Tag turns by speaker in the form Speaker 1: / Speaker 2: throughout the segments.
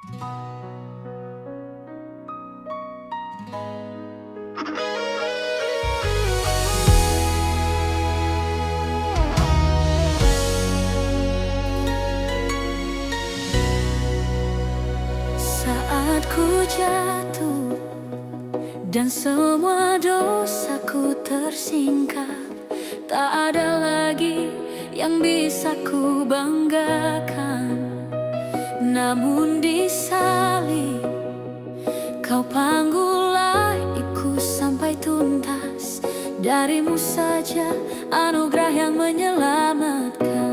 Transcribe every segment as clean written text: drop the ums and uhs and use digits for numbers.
Speaker 1: Saat ku jatuh dan semua dosaku tersingkap, tak ada lagi yang bisa ku banggakan. Namun di salib kau panggul aibku sampai tuntas. Darimu saja anugerah yang menyelamatkan.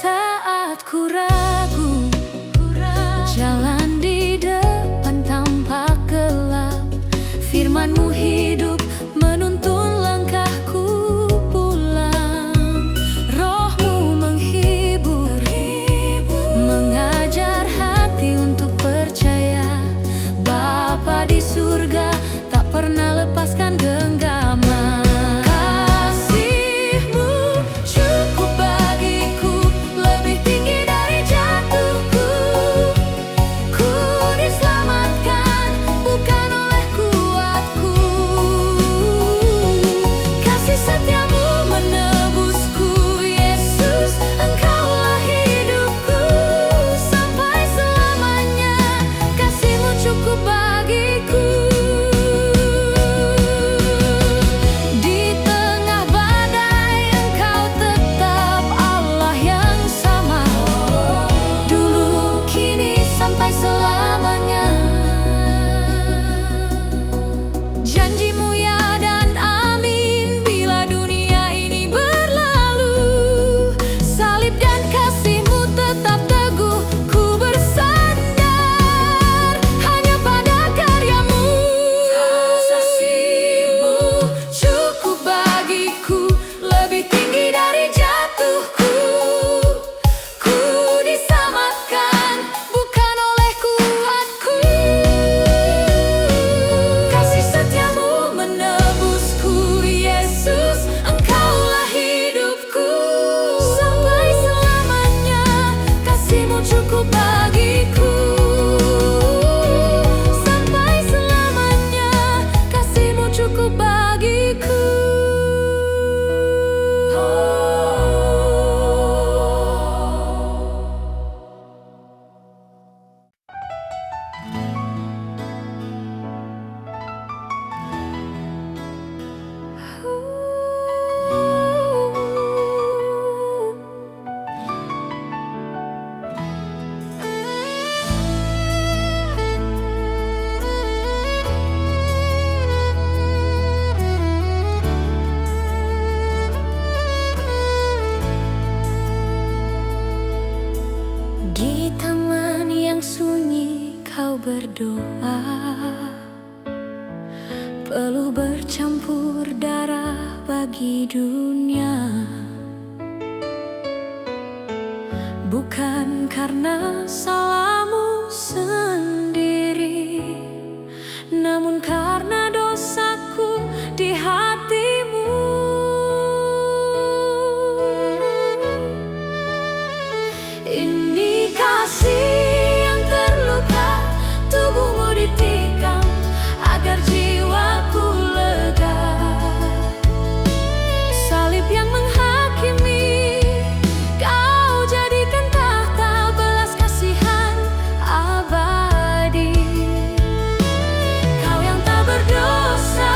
Speaker 1: Saat ku ragu, jalan di depan tampak gelap, firman-Mu hidup menuntun langkahku pulang. Roh-Mu menghibur, mengajar hati untuk percaya. Bapa di surga tak pernah lepaskan genggaman. Berdoa, peluh bercampur darah bagi dunia. Bukan karena salahmu sendiri, namun karena dosaku di hatimu. Ini kasih ditikam agar jiwaku lega. Salib yang menghakimi, kau jadikan tahta belas kasihan abadi. Kau yang tak berdosa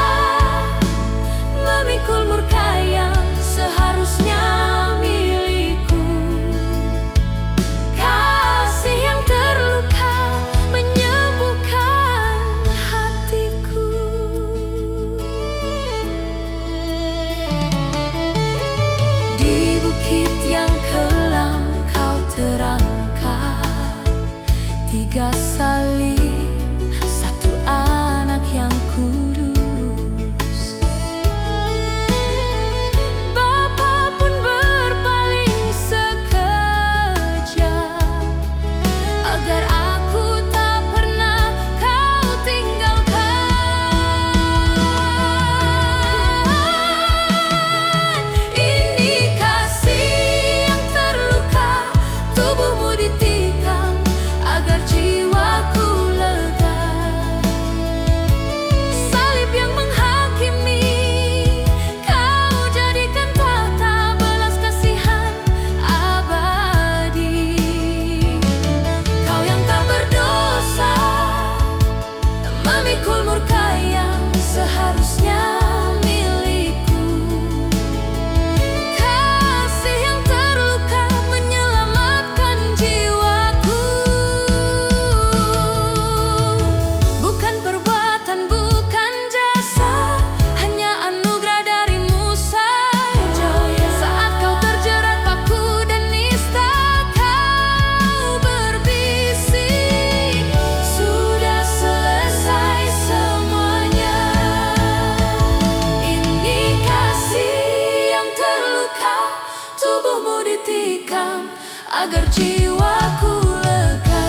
Speaker 1: tubuhmu ditikam agar jiwaku lega.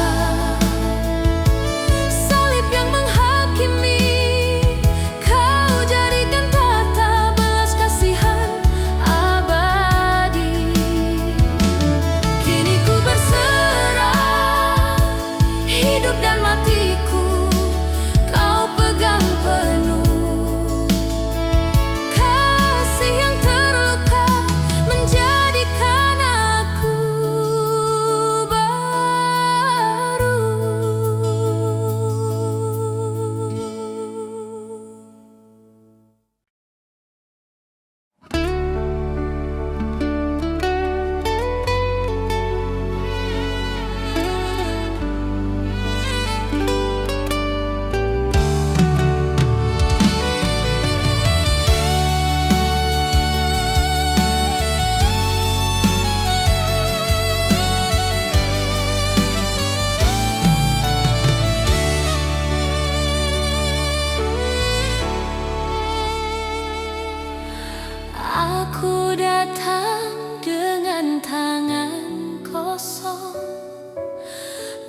Speaker 1: Salib yang menghakimi, kau jadikan tahta belas kasihan abadi. Kini ku berserah, hidup dan matiku kau pegang penuh. Kasih yang terluka menjadikan aku baru. Aku datang dengan tangan kosong,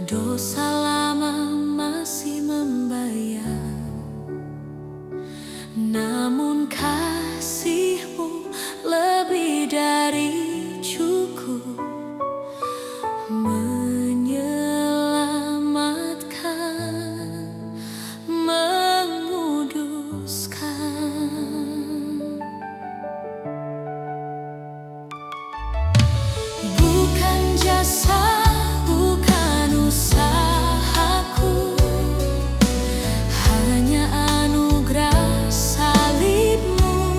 Speaker 1: dosa lama masih membayang. Namun kasih-Mu lebih dari cukup menyelamatkan, menguduskan. Bukan jasa, bukan usahaku, hanya anugerah salib-Mu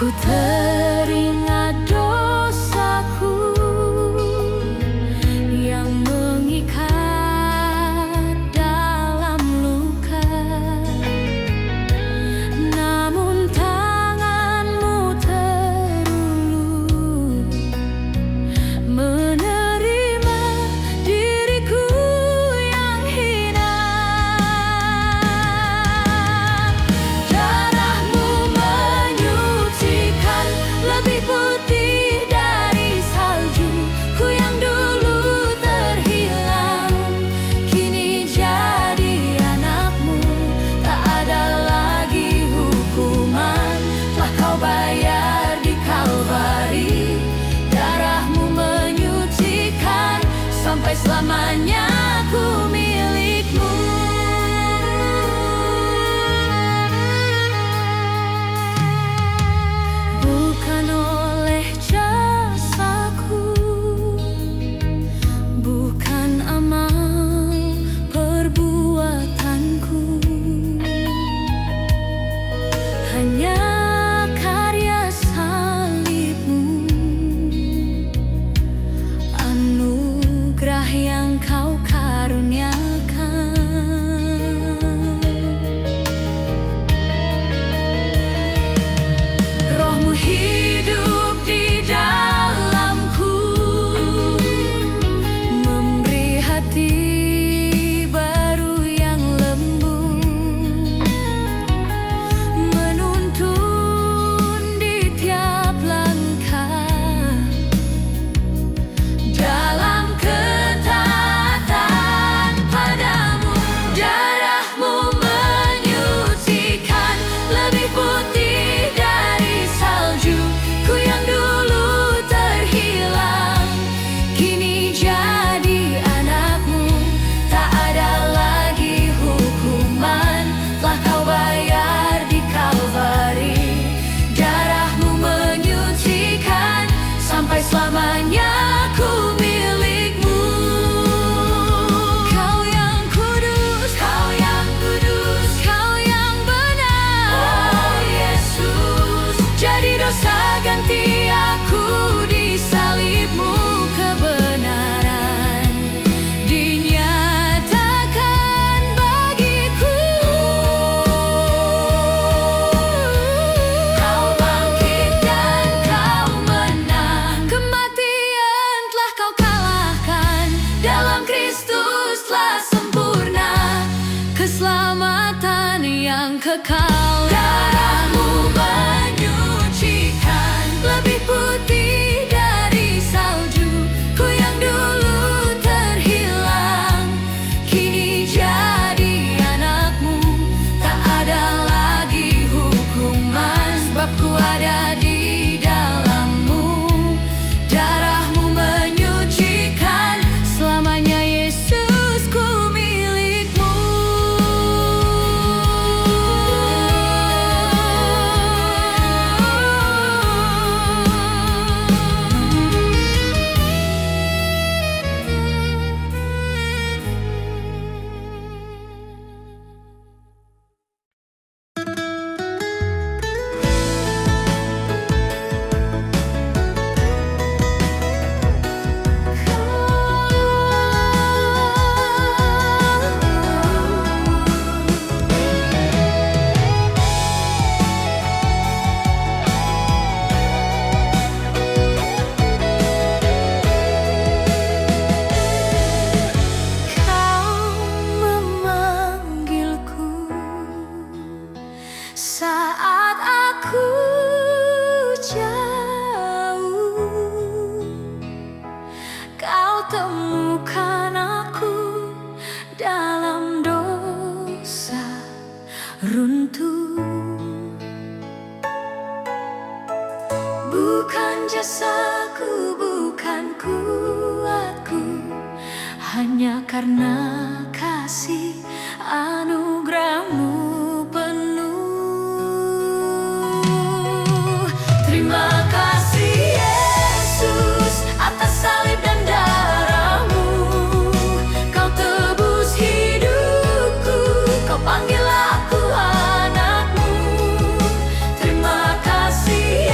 Speaker 1: Ku teringat dosaku yang mengikat dalam luka, namun tanganmu terulur menerima diriku yang hina. Darahmu menyucikan lebih putih dari salju. Ku yang dulu terhilang kini jadi anakmu. Tak ada lagi hukuman, telah kau bayar di Kalvari. Darahmu menyucikan, sampai selamanya ku milikmu. Bukan oleh jasaku, bukan amal perbuatanku, hanya karya salibmu, anugerah yang kau karuniakan. Rohmu hidup di dalamku, memberi hati baru yang lembut, menuntun di tiap langkah dalam ketaatan padamu. Darahmu menyucikan lebih putih dari salju. Ku yang dulu terhilang kini jadi anakmu. Tak ada lagi hukuman, telah kau bayar di Kalvari. Darahmu menyucikan, sampai selamanya ku milikmu. Kau yang kudus, kau yang kudus, kau yang benar. Oh Yesus, jadi dosa ganti aku di salibmu. Kebenaran dinyatakan bagiku. Kau bangkit dan kau menang, kematian telah kau kalahkan. Dalam Kristus telah sempurna keselamatan yang kekal. Darahmu menyucikan lebih putih dari salju. Ku yang dulu terhilang kini jadi anakmu. Tak ada lagi hukuman, sebab ku ada di dalammu. Darahmu menyucikan, selamanya Yesus ku milikmu. jasaku bukan kuatku, hanya karena kasih anugerahmu penuh. Terima kasih Yesus atas salib dan darahmu. Kau tebus hidupku, kau panggil aku anakmu. Terima kasih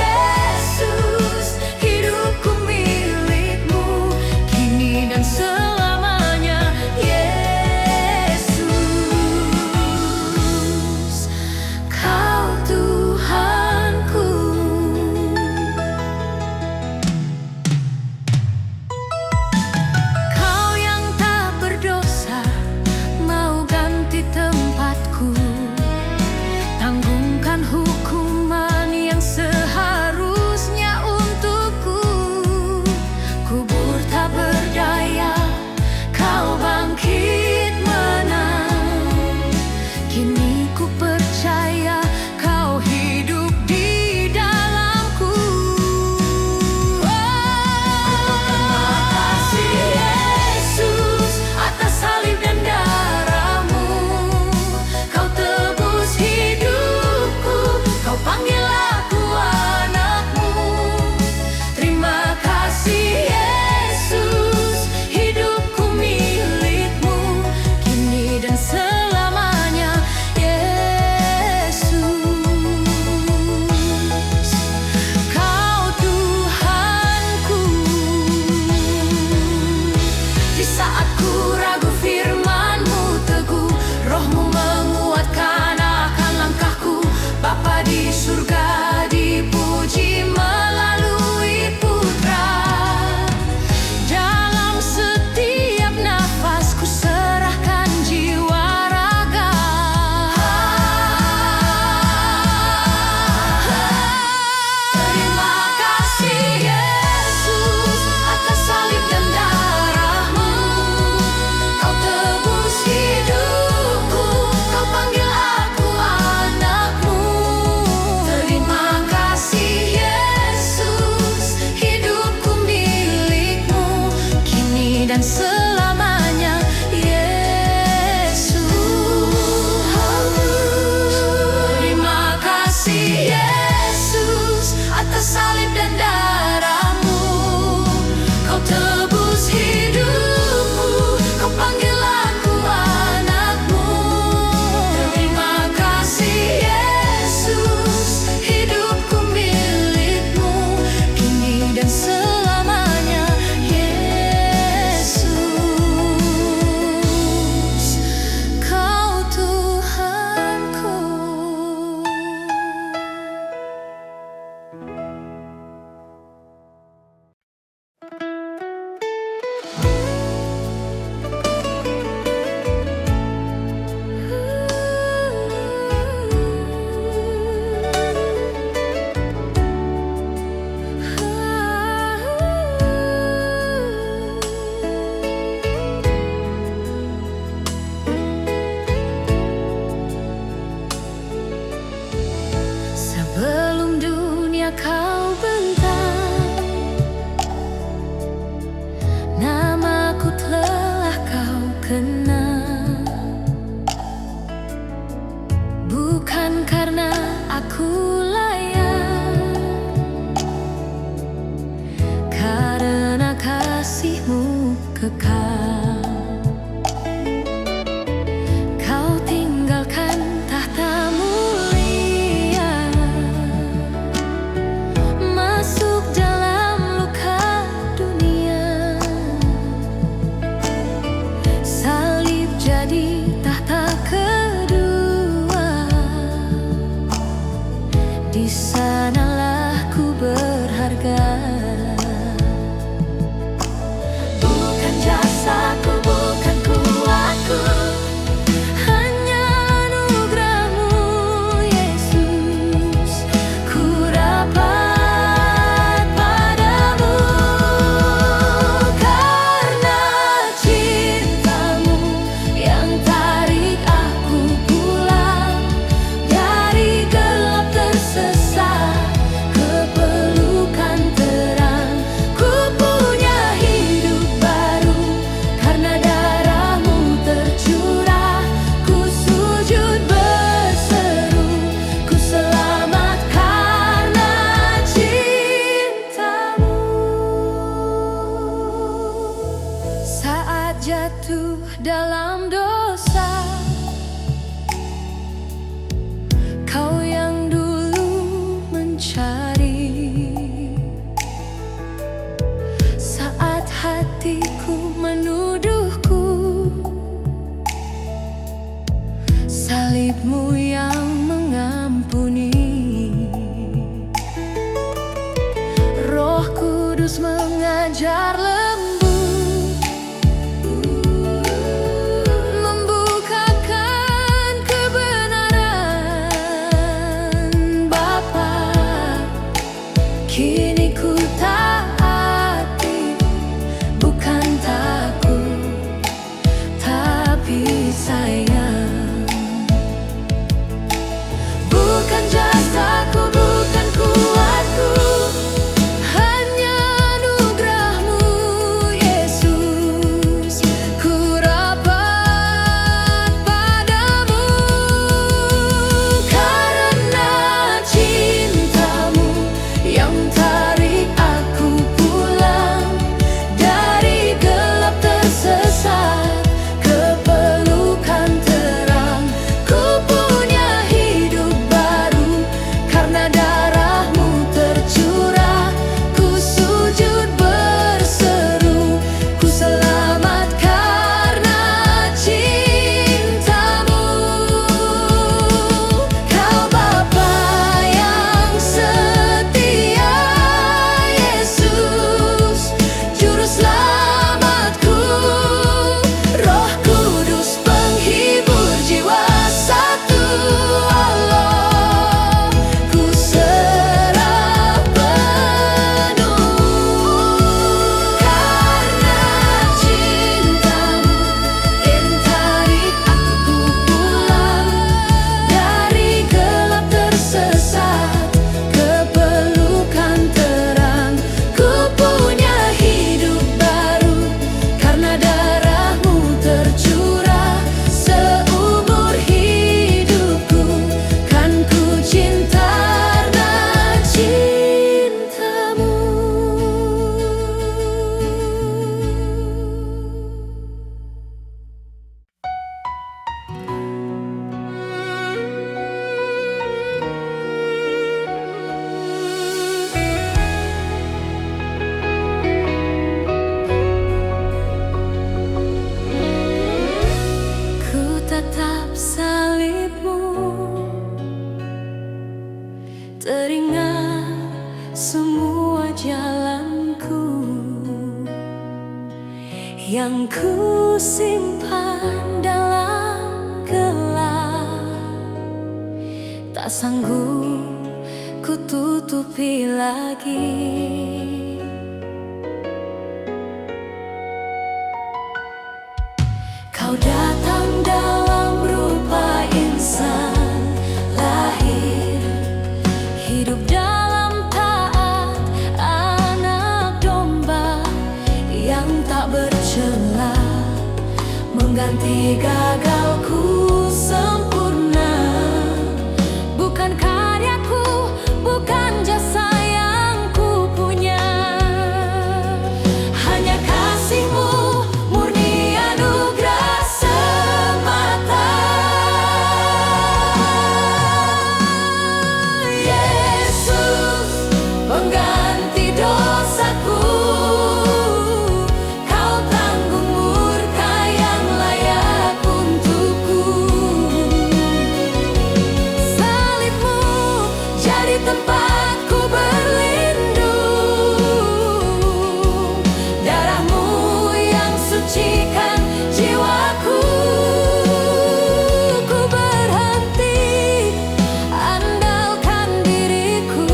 Speaker 1: dunia kau bentang, namaku telah kau kenal. Bukan karena aku layak, karena kasih-Mu kekal. Kau tinggalkan tahta mulia, masuk dalam luka dunia. Salib jadi tahta kedua, di sanalah ku berharga. Bukan jasaku, bukan kuatku, hanya anugerah-Mu Yesus. Ku dapat padamu karena cinta-Mu yang tarik aku pulang dari gelap tersesat ke pelukan terang. Ku punya hidup baru karena darah-Mu tercurah. Ku sujud berseru, ku selamat karena cinta-Mu. Saat jatuh dalam dosa, Kau yang dulu mencari. Saat hatiku menuduhku, salib-Mu yang mengampuni. Roh Kudus mengajar lembut, membukakan kebenaran Bapa. Kini ku taati, bukan takut, tapi sayang. Bukan jasaku, bukan kuatku, hanya anugerah-Mu Yesus. Ku dapat padamu karena cinta-Mu yang tarik aku pulang dari gelap tersesat ke pelukan terang. Ku punya hidup baru karena darah-Mu tercurah. Ku sujud berseru, ku selamat karena cinta-Mu. Kau Bapa yang setia, Yesus, Juru Selamatku. Roh Kudus penghibur jiwa, satu Allah, ku serah penuh karena cinta-Mu yang tarik aku pulang dari gelap tersesat ke pelukan terang. Ku punya hidup baru karena darah-Mu tercurah. Seumur hidupku kan ku cinta karena cinta-Mu. Ku tatap salib-Mu, teringat semua jalanku yang ku simpan dalam gelap. Tak sanggup ku tutupi lagi. Kau datang dalam rupa insan, lahir hidup dalam Bukti gagalku sempurna, bukan karyaku, bukan jasa yang ku punya. Hanya kasih-Mu murni anugerah semata. Yesus, pengganti dosaku, Kau tanggung murka yang layak untukku. Salib-Mu jadi tempatku berlindung, darah-Mu yang sucikan jiwaku. Ku berhenti andalkan diriku,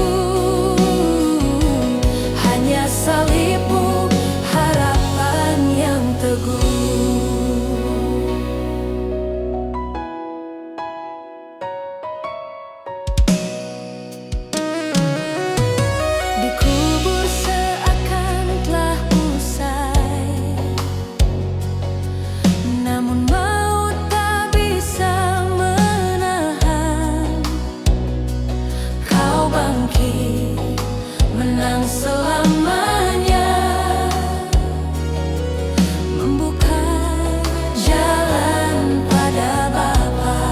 Speaker 1: hanya salib-Mu harapan yang teguh. Dikubur seakan telah usai, namun maut tak bisa menahan. Kau bangkit, menang selamanya, membuka jalan pada Bapa.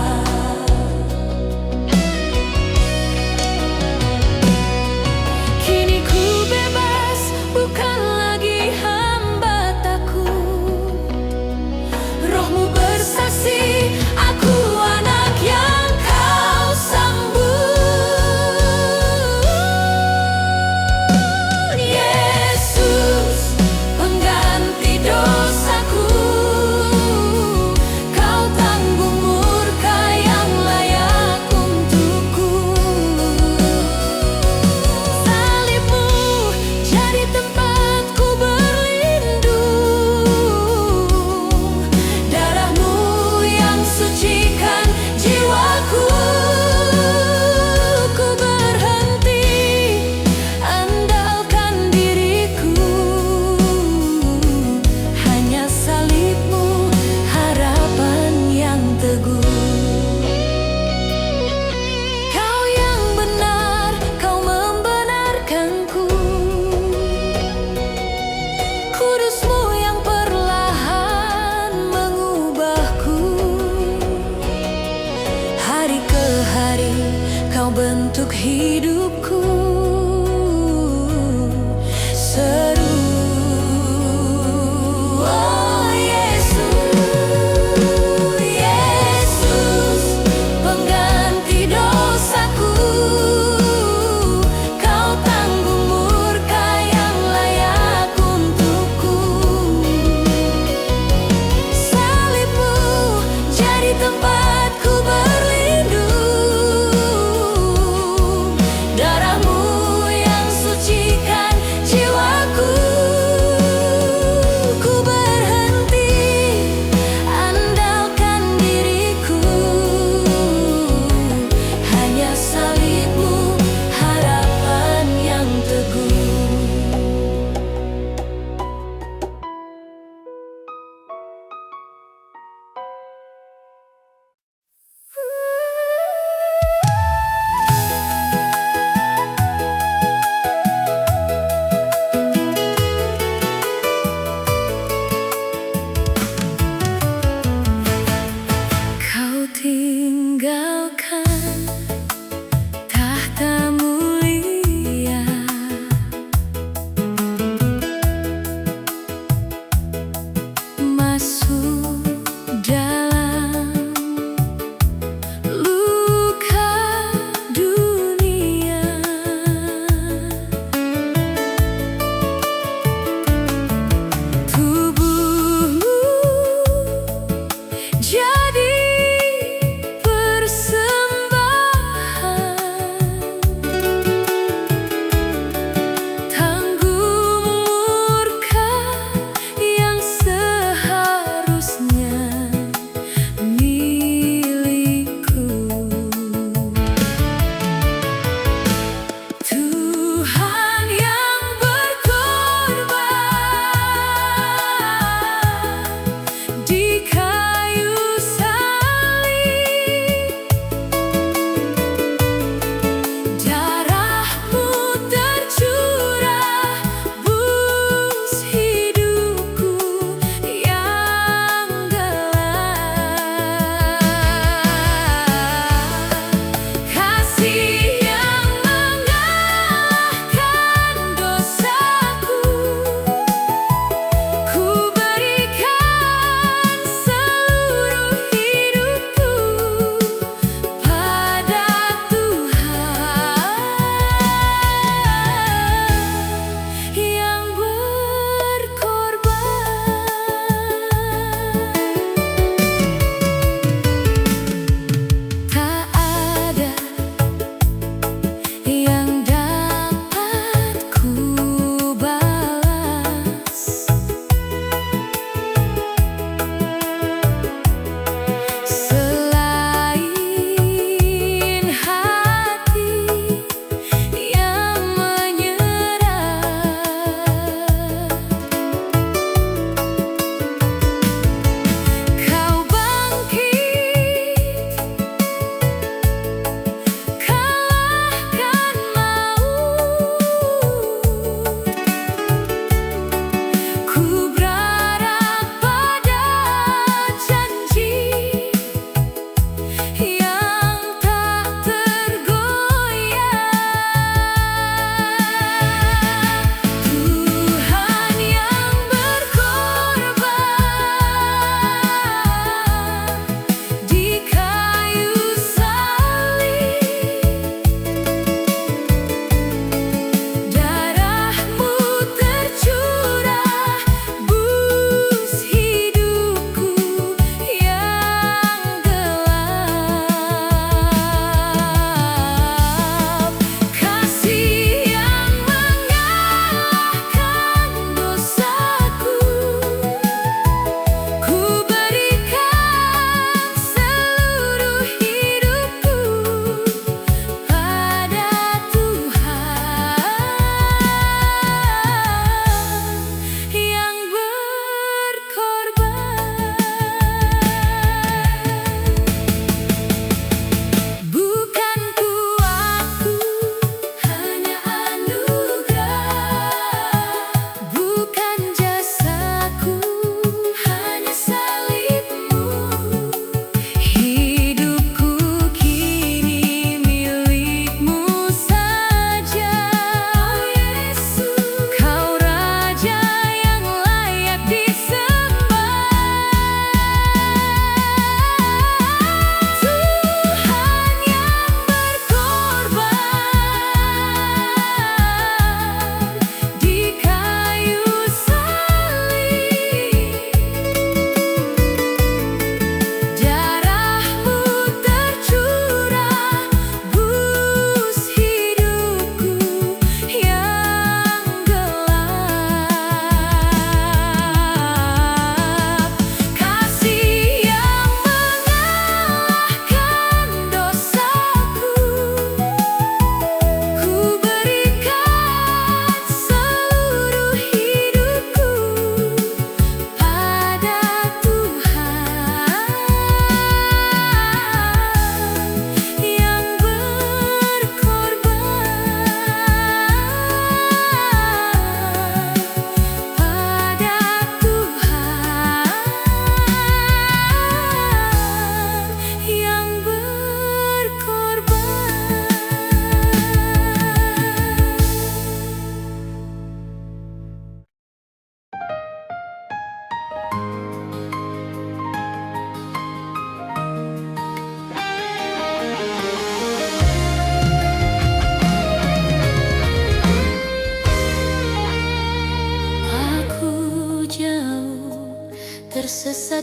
Speaker 1: Kini ku bebas, bukan lagi hamba takut. Roh-Mu bersaksi, aku anak yang Kau sambut.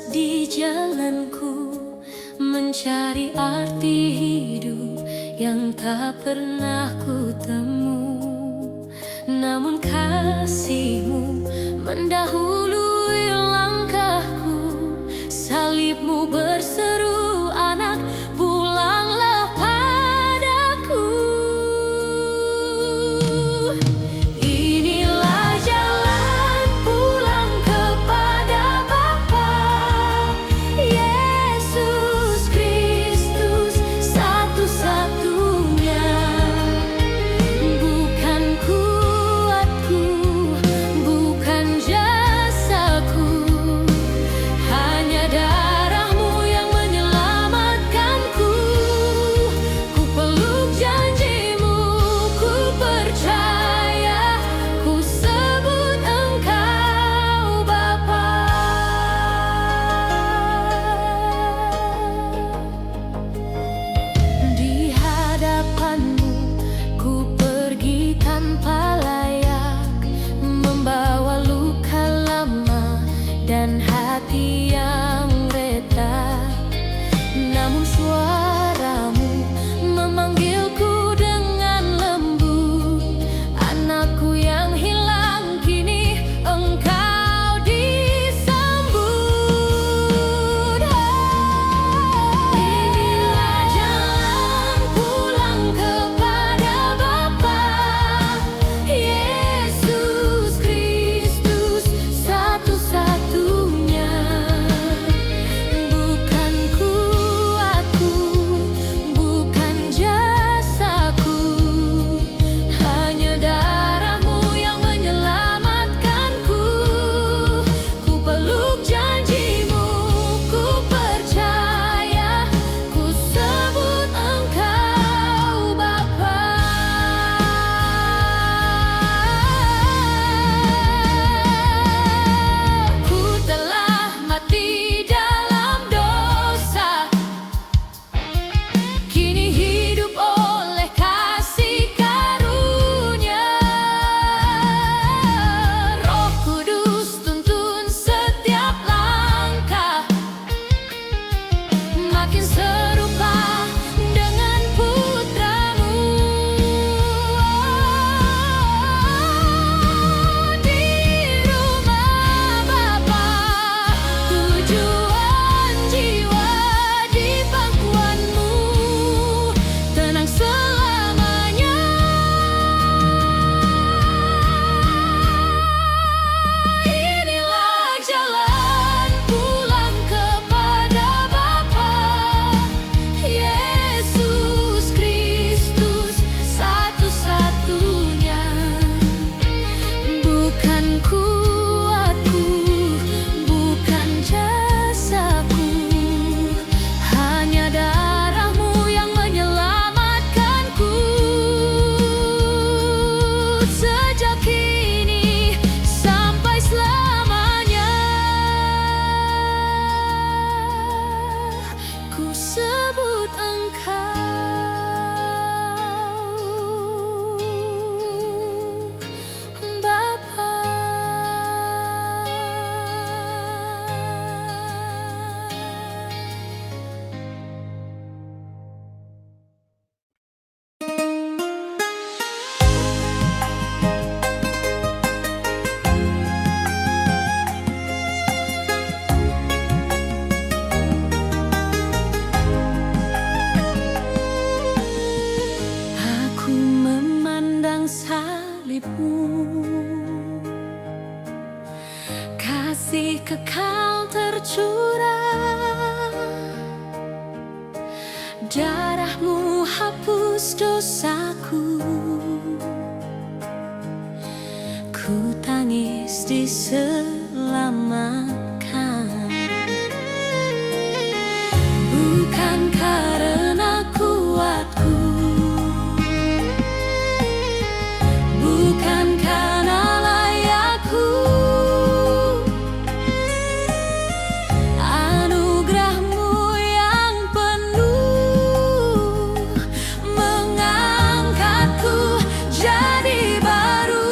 Speaker 1: di jalanku, mencari arti hidup yang tak pernah ku temu. Namun kasih-Mu mendahului langkahku, salib-Mu berseru, anak, pulanglah padaku. Inilah jalan pulang kepada Bapa, Yesus Kristus satu-satunya. Bukan kuatku, bukan jasaku, hanya darah-Mu yang menyelamatkanku. Ku peluk janji-Mu, ku percaya, ku sebut Engkau Bapa. Di hadapan-Mu ku pergi tanpa layak, membawa luka lama dan hati yang retak. Namun suara-Mu memanggilku dengan lembut, anakku yang hilang, kini Engkau disambut. Inilah jalan pulang kepada Bapa, Yesus Kristus satu-satunya. Bukan kuatku, bukan jasaku, hanya darah-Mu yang menyelamatkanku. Ku peluk janji-Mu, ku percaya, ku sebut Engkau Bapa. Ku telah mati dalam dosa, kini hidup oleh kasih karunia. Roh Kudus tuntun setiap langkah, makin serupa dengan putra-Mu. Di rumah Bapa, tujuan jiwa di pangkuan-Mu, tenang selamanya. Inilah jalan pulang kepada Bapa, Yesus Kristus satu-satunya. Bukan kuatku, bukan jasaku, hanya darah-Mu yang menyelamatkanku. Sejak kini sampai selamanya, ku sebut Engkau Bapa. Aku memandang salib-Mu, kasih kekal tercurah, darah-Mu hapus dosaku. Ku tangis diselamatkan, bukan karena kuatku, bukan karena layakku. Anugerah-Mu yang penuh mengangkatku jadi baru.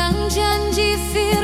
Speaker 1: pegang janji firman